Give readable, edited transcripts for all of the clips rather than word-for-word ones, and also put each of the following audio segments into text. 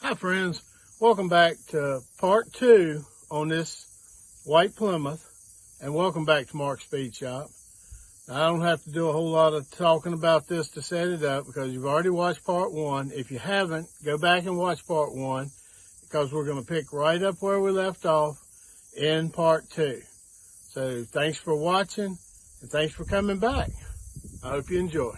Hi friends, welcome back to part 2 on this white Plymouth, and welcome back to Mark's Speed Shop. Now, I don't have to do a whole lot of talking about this to set it up because you've already watched part 1. If you haven't, go back and watch part 1 because we're going to pick right up where we left off in part 2. So thanks for watching and thanks for coming back. I hope you enjoy.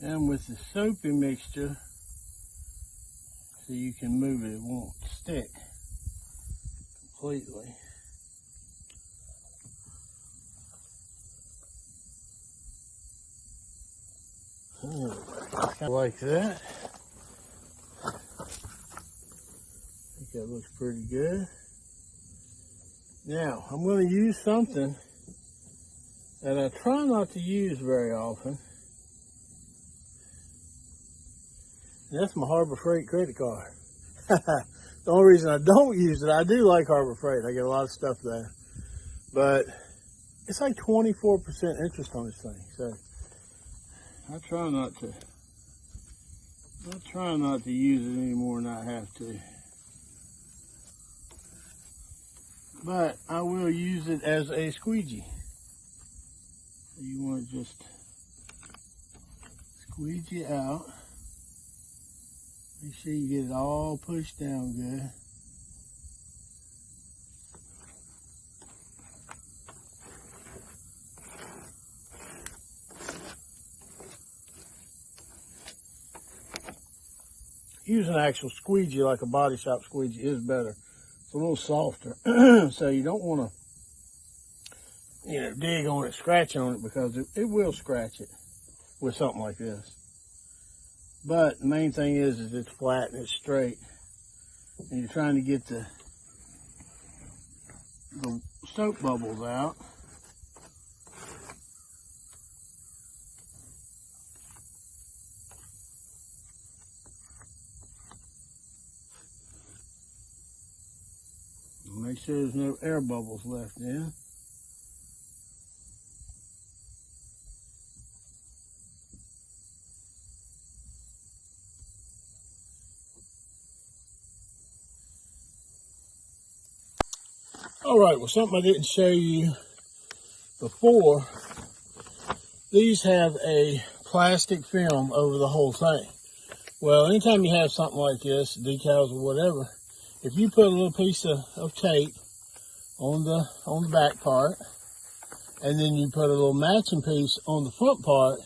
And with the soapy mixture, so you can move it, it won't stick completely. Kind of like that. I think that looks pretty good. Now, I'm going to use something that I try not to use very often. That's my Harbor Freight credit card. The only reason I don't use it, I do like Harbor Freight. I get a lot of stuff there. But it's like 24% interest on this thing. So I try not to use it anymore than I have to. But I will use it as a squeegee. You want to just squeegee out. Make sure you get it all pushed down good. Using an actual squeegee like a body shop squeegee is better. It's a little softer. So you don't want to, dig on it, scratch on it, because it will scratch it with something like this. But the main thing is it's flat and it's straight. And you're trying to get the soap bubbles out. Make sure there's no air bubbles left in. All right, well, something I didn't show you before, these have a plastic film over the whole thing. Well, anytime you have something like this, decals or whatever, if you put a little piece of tape on the back part, and then you put a little matching piece on the front part,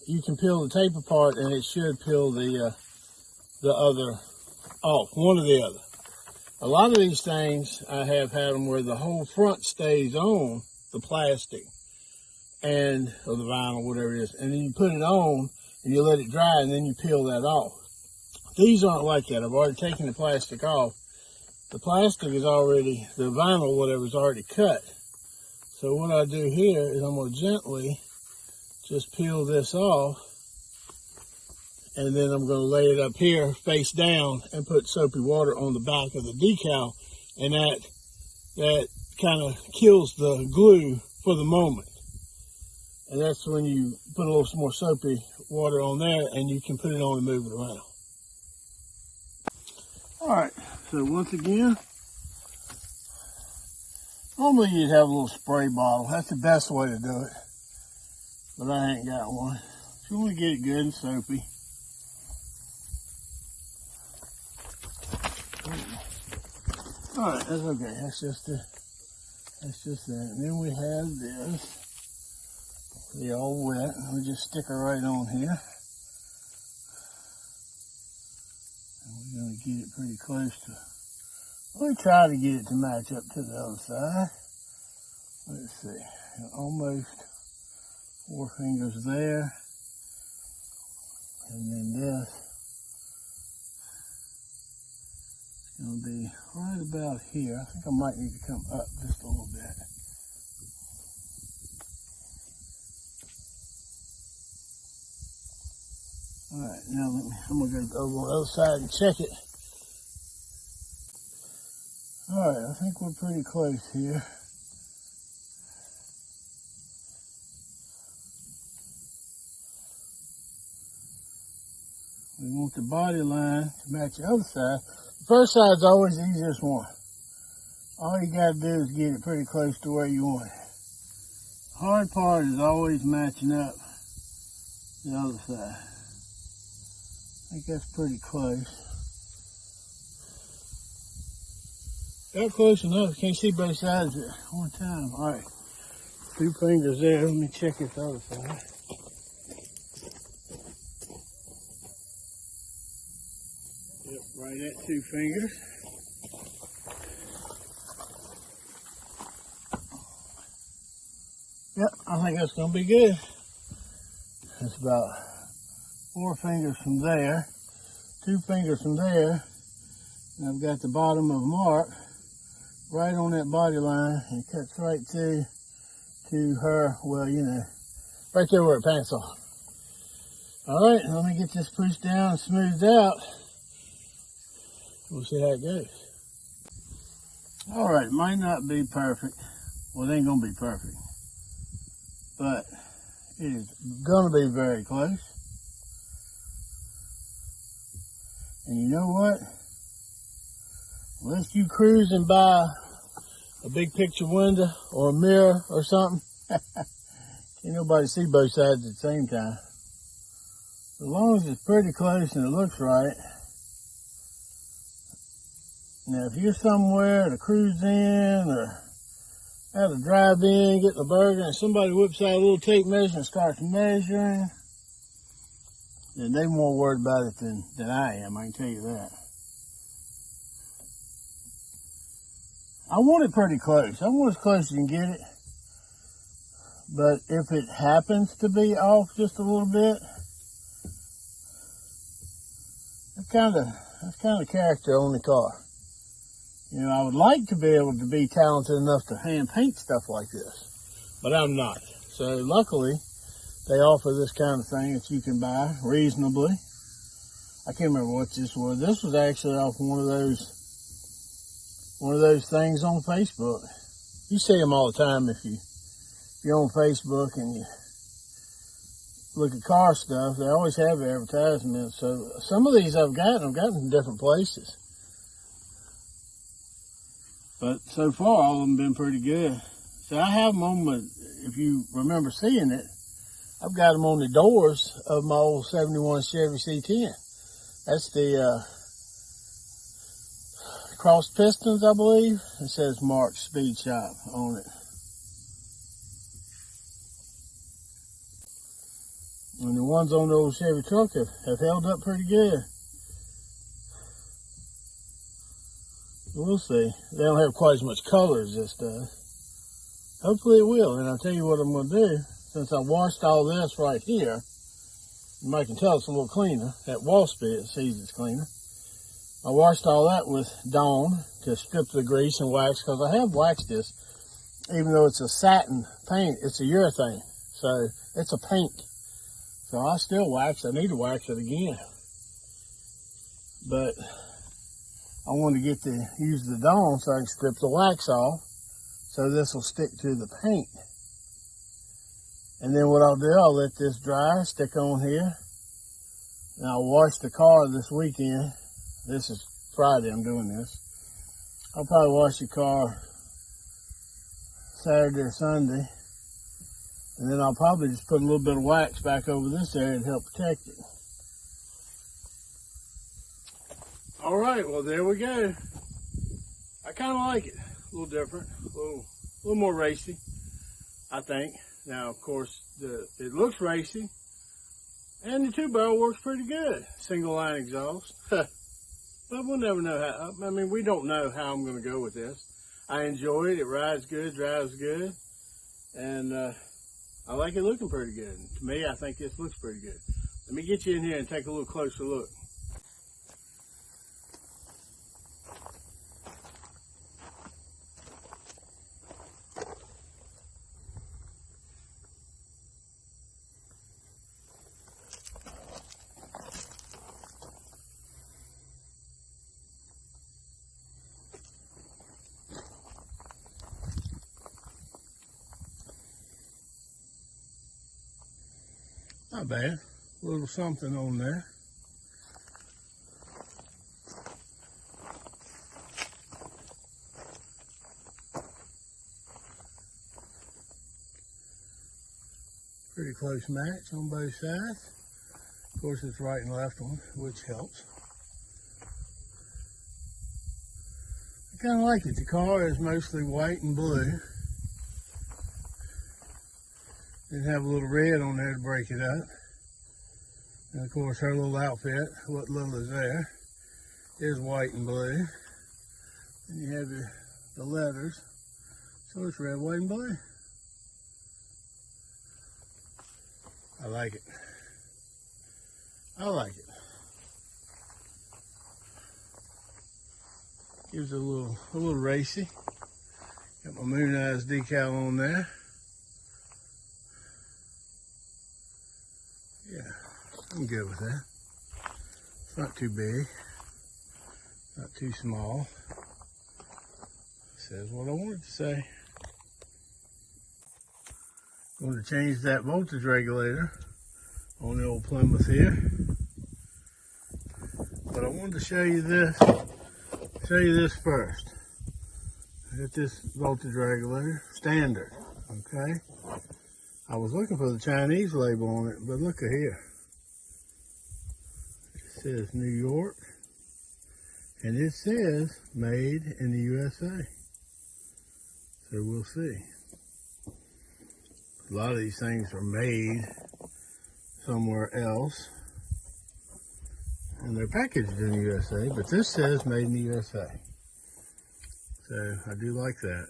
you can peel the tape apart and it should peel the other off, one or the other. A lot of these things, I have had them where the whole front stays on the plastic or the vinyl, whatever it is, and then you put it on and you let it dry and then you peel that off. These aren't like that. I've already taken the plastic off. The plastic is already, the vinyl, whatever, is already cut. So what I do here is I'm going to gently just peel this off, and then I'm going to lay it up here face down and put soapy water on the back of the decal, and that kind of kills the glue for the moment. And that's when you put a little more soapy water on there and you can put it on and move it around. All right, so once again, normally you'd have a little spray bottle. That's the best way to do it, but I ain't got one. So you want to get it good and soapy. All right, that's okay. That's just that. And then we have this. They're all wet. We just stick her right on here. And we're going to get it pretty close to. We try to get it to match up to the other side. Let's see. Almost 4 fingers there. And then this is going to be right about here. I think I might need to come up just a little bit. All right, now I'm going to go over on the other side and check it. All right, I think we're pretty close here. We want the body line to match the other side. The first side's always the easiest one. All you got to do is get it pretty close to where you want it. The hard part is always matching up the other side. I think that's pretty close. Got close enough. Can't see both sides at one time. All right, 2 fingers there. Let me check it the other side. Yep, right at 2 fingers. Yep, I think that's gonna be good. That's about 4 fingers from there, 2 fingers from there, and I've got the bottom of a mark right on that body line, and it cuts right to her, well, you know, right there where it pants off. All right, let me get this pushed down and smoothed out. We'll see how it goes. All right, it might not be perfect. Well, it ain't gonna be perfect, but it is gonna be very close. And you know what? Unless you cruising by a big picture window or a mirror or something, can't nobody see both sides at the same time. As long as it's pretty close and it looks right. Now, if you're somewhere to cruise in or at a drive-in, getting a burger, and somebody whips out a little tape measure and starts measuring, then they're more worried about it than I am, I can tell you that. I want it pretty close. I want as close as you can get it. But if it happens to be off just a little bit, that's kind of character on the car. You know, I would like to be able to be talented enough to hand paint stuff like this, but I'm not. So luckily, they offer this kind of thing that you can buy reasonably. I can't remember what this was. This was actually off one of those things on Facebook. You see them all the time if you're on Facebook and you look at car stuff. They always have advertisements. So some of these I've gotten from different places. But so far, all of them have been pretty good. So I have them on if you remember seeing it, I've got them on the doors of my old 71 Chevy C10. That's the crossed pistons, I believe. It says Mark's Speed Shop on it. And the ones on the old Chevy truck have held up pretty good. We'll see. They don't have quite as much color as this does. Hopefully it will. And I'll tell you what I'm going to do. Since I washed all this right here, you might can tell it's a little cleaner. That wall spit sees it's cleaner. I washed all that with Dawn to strip the grease and wax, because I have waxed this. Even though it's a satin paint, it's a urethane. So it's a paint. So I still wax. I need to wax it again. But I want to use the Dawn so I can strip the wax off, so this will stick to the paint. And then what I'll do, I'll let this dry, stick on here, and I'll wash the car this weekend. This is Friday I'm doing this. I'll probably wash the car Saturday or Sunday, and then I'll probably just put a little bit of wax back over this area to help protect it. All right, well, there we go. I kind of like it. A little different, a little more racy, I think. Now, of course, it looks racy, and the 2-barrel works pretty good. Single line exhaust. But we'll never know how. I mean, we don't know how I'm going to go with this. I enjoy it. It rides good, drives good, and I like it looking pretty good. To me, I think this looks pretty good. Let me get you in here and take a little closer look. Not bad. A little something on there. Pretty close match on both sides. Of course, it's right and left one, which helps. I kind of like it. The car is mostly white and blue. Didn't have a little red on there to break it up. And of course her little outfit, what little is there, is white and blue. And you have the letters. So it's red, white, and blue. I like it. I like it. Gives it a little racy. Got my Moon Eyes decal on there. Yeah, I'm good with that. It's not too big, not too small. Says what I wanted to say. Going to change that voltage regulator on the old Plymouth here. But I wanted to show you this first. I got this voltage regulator, standard, okay? I was looking for the Chinese label on it, but look at here. It says New York, and it says made in the USA. So we'll see. A lot of these things are made somewhere else, and they're packaged in the USA, but this says made in the USA. So I do like that.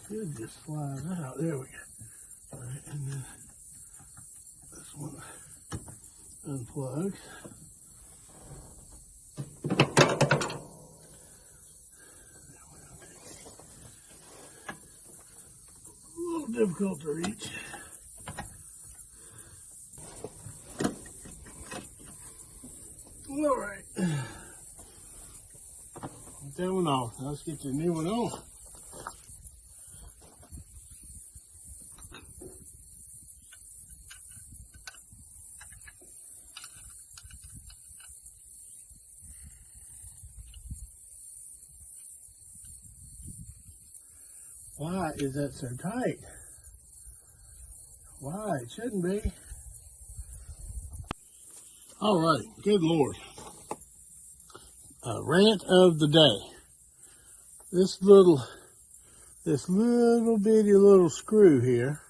Should just slide out. There we go. All right, and then this one unplugs. A little difficult to reach. All right. Get that one off. Now let's get the new one on. Why is that so tight? Why? It shouldn't be. All right, good Lord. Rant of the day. This little bitty little screw here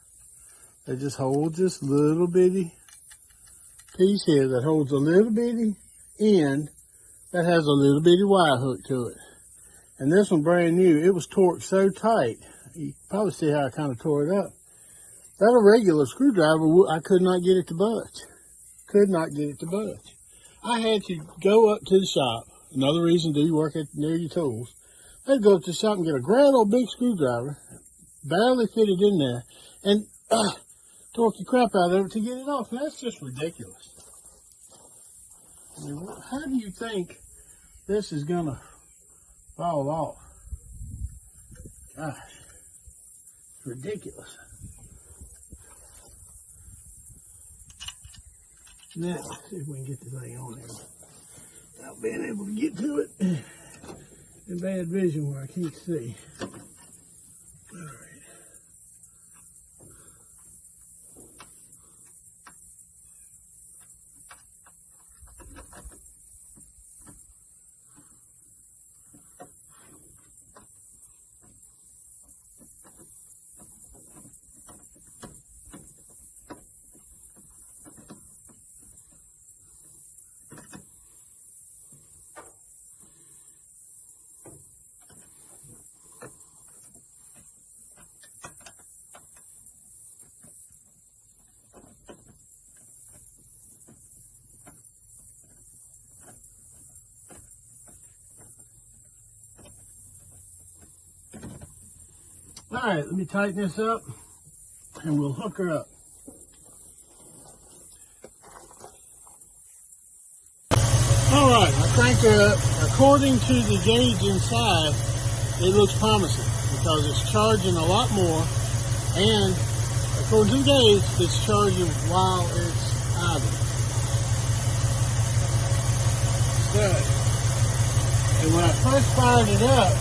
that just holds this little bitty piece here that holds a little bitty end that has a little bitty wire hook to it. And this one brand new, it was torqued so tight. You can probably see how I kind of tore it up. That a regular screwdriver, I could not get it to budge. Could not get it to budge. I had to go up to the shop. Another reason, do you work near your tools? I had to go up to the shop and get a grand old big screwdriver, barely fit it in there, and torque the crap out of it to get it off. And that's just ridiculous. I mean, how do you think this is gonna fall off? Gosh, it's ridiculous. Now, let's see if we can get the thing on there without being able to get to it in bad vision where I can't see. All right. All right, let me tighten this up and we'll hook her up. All right, I cranked her up. According to the gauge inside, it looks promising because it's charging a lot more, and according to the gauge, it's charging while it's idle. So, and when I first fired it up,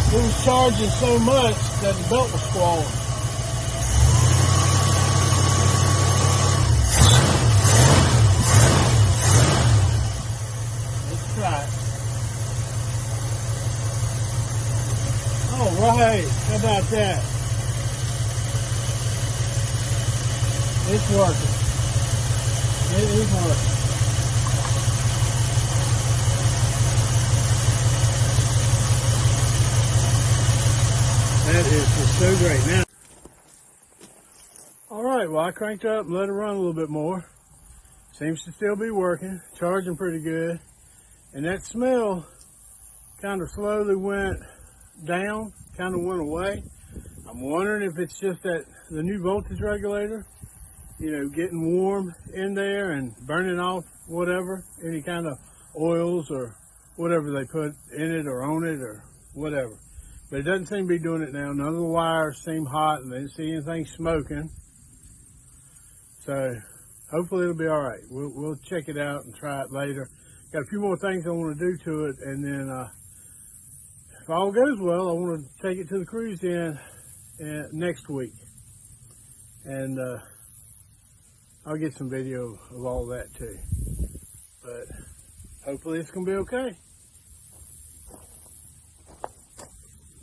it was charging so much that the belt was squalling. Let's try it. All right, how about that? It's working. It is working. That is just so great. Now, all right, well, I cranked up and let it run a little bit more. Seems to still be working, charging pretty good. And that smell kind of slowly went down, kind of went away. I'm wondering if it's just that the new voltage regulator, you know, getting warm in there and burning off whatever, any kind of oils or whatever they put in it or on it or whatever. But it doesn't seem to be doing it now. None of the wires seem hot and they didn't see anything smoking. So hopefully it'll be all right. We'll check it out and try it later. Got a few more things I want to do to it, and then if all goes well, I want to take it to the cruise in next week. And I'll get some video of all that too. But hopefully it's going to be okay.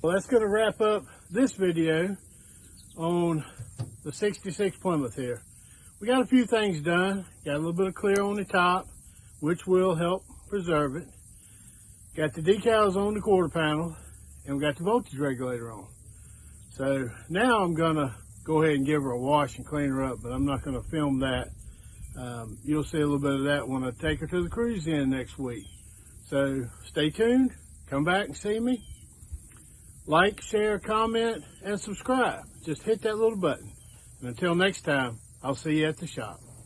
Well, that's going to wrap up this video on the 66 Plymouth here. We got a few things done. Got a little bit of clear on the top, which will help preserve it. Got the decals on the quarter panel, and we got the voltage regulator on. So now I'm going to go ahead and give her a wash and clean her up, but I'm not going to film that. You'll see a little bit of that when I take her to the cruise in next week. So stay tuned. Come back and see me. Like, share, comment, and subscribe. Just hit that little button. And until next time, I'll see you at the shop.